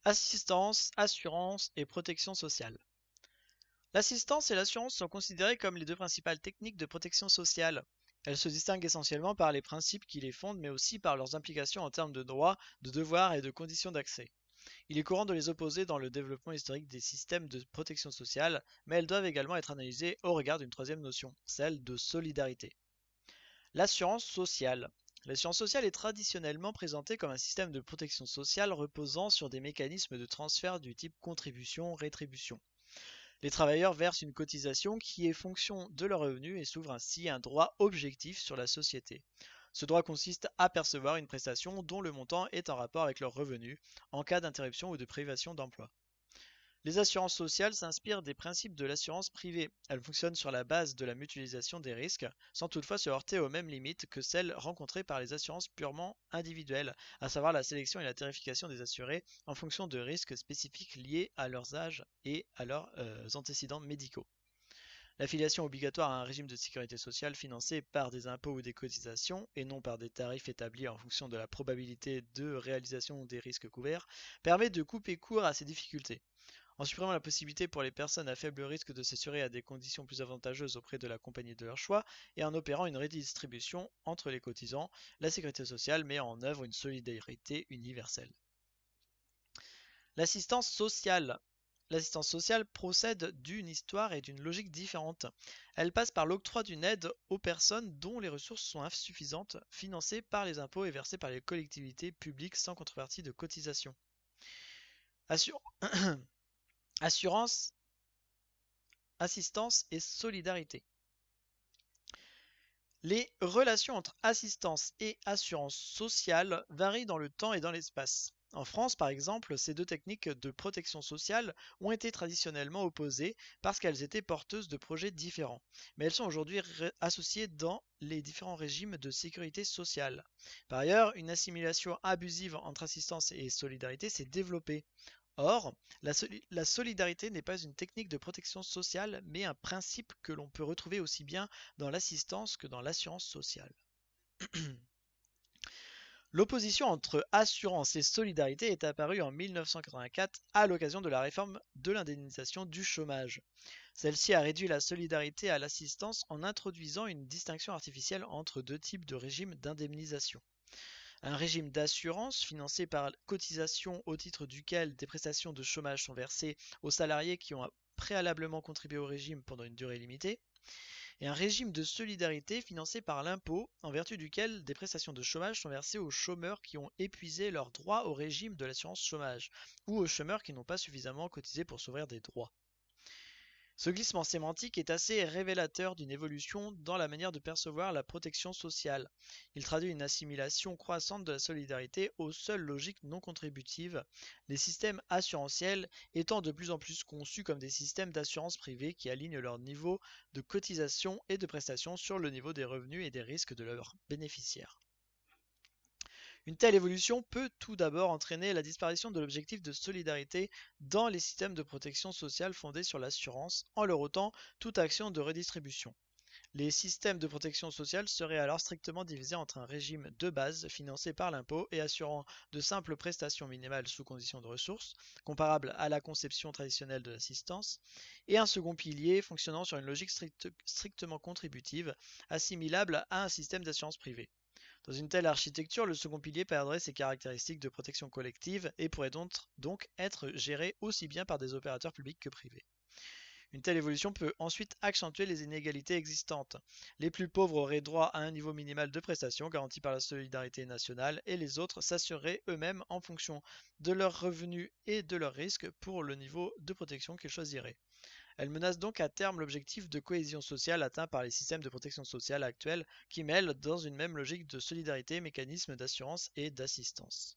Assistance, assurance et protection sociale. L'assistance et l'assurance sont considérées comme les deux principales techniques de protection sociale. Elles se distinguent essentiellement par les principes qui les fondent, mais aussi par leurs implications en termes de droits, de devoirs et de conditions d'accès. Il est courant de les opposer dans le développement historique des systèmes de protection sociale, mais elles doivent également être analysées au regard d'une troisième notion, celle de solidarité. L'assurance sociale. L'assurance sociale est traditionnellement présentée comme un système de protection sociale reposant sur des mécanismes de transfert du type contribution-rétribution. Les travailleurs versent une cotisation qui est fonction de leurs revenus et s'ouvre ainsi un droit objectif sur la société. Ce droit consiste à percevoir une prestation dont le montant est en rapport avec leurs revenus en cas d'interruption ou de privation d'emploi. Les assurances sociales s'inspirent des principes de l'assurance privée. Elles fonctionnent sur la base de la mutualisation des risques, sans toutefois se heurter aux mêmes limites que celles rencontrées par les assurances purement individuelles, à savoir la sélection et la tarification des assurés en fonction de risques spécifiques liés à leurs âges et à leurs antécédents médicaux. L'affiliation obligatoire à un régime de sécurité sociale financé par des impôts ou des cotisations, et non par des tarifs établis en fonction de la probabilité de réalisation des risques couverts, permet de couper court à ces difficultés. En supprimant la possibilité pour les personnes à faible risque de s'assurer à des conditions plus avantageuses auprès de la compagnie de leur choix et en opérant une redistribution entre les cotisants, la sécurité sociale met en œuvre une solidarité universelle. L'assistance sociale. L'assistance sociale procède d'une histoire et d'une logique différentes. Elle passe par l'octroi d'une aide aux personnes dont les ressources sont insuffisantes, financées par les impôts et versées par les collectivités publiques sans contrepartie de cotisation. Assur- Assurance, assistance et solidarité. Les relations entre assistance et assurance sociale varient dans le temps et dans l'espace. En France, par exemple, ces deux techniques de protection sociale ont été traditionnellement opposées parce qu'elles étaient porteuses de projets différents. Mais elles sont aujourd'hui associées dans les différents régimes de sécurité sociale. Par ailleurs, une assimilation abusive entre assistance et solidarité s'est développée. Or, la solidarité n'est pas une technique de protection sociale, mais un principe que l'on peut retrouver aussi bien dans l'assistance que dans l'assurance sociale. L'opposition entre assurance et solidarité est apparue en 1984 à l'occasion de la réforme de l'indemnisation du chômage. Celle-ci a réduit la solidarité à l'assistance en introduisant une distinction artificielle entre deux types de régimes d'indemnisation. Un régime d'assurance financé par cotisation au titre duquel des prestations de chômage sont versées aux salariés qui ont préalablement contribué au régime pendant une durée limitée, et un régime de solidarité financé par l'impôt en vertu duquel des prestations de chômage sont versées aux chômeurs qui ont épuisé leurs droits au régime de l'assurance chômage, ou aux chômeurs qui n'ont pas suffisamment cotisé pour s'ouvrir des droits. Ce glissement sémantique est assez révélateur d'une évolution dans la manière de percevoir la protection sociale. Il traduit une assimilation croissante de la solidarité aux seules logiques non contributives, les systèmes assurantiels étant de plus en plus conçus comme des systèmes d'assurance privée qui alignent leur niveau de cotisation et de prestation sur le niveau des revenus et des risques de leurs bénéficiaires. Une telle évolution peut tout d'abord entraîner la disparition de l'objectif de solidarité dans les systèmes de protection sociale fondés sur l'assurance, en leur ôtant toute action de redistribution. Les systèmes de protection sociale seraient alors strictement divisés entre un régime de base financé par l'impôt et assurant de simples prestations minimales sous condition de ressources, comparables à la conception traditionnelle de l'assistance, et un second pilier fonctionnant sur une logique strictement contributive, assimilable à un système d'assurance privée. Dans une telle architecture, le second pilier perdrait ses caractéristiques de protection collective et pourrait donc être géré aussi bien par des opérateurs publics que privés. Une telle évolution peut ensuite accentuer les inégalités existantes. Les plus pauvres auraient droit à un niveau minimal de prestations garanti par la solidarité nationale et les autres s'assureraient eux-mêmes en fonction de leurs revenus et de leurs risques pour le niveau de protection qu'ils choisiraient. Elle menace donc à terme l'objectif de cohésion sociale atteint par les systèmes de protection sociale actuels qui mêlent dans une même logique de solidarité mécanismes d'assurance et d'assistance.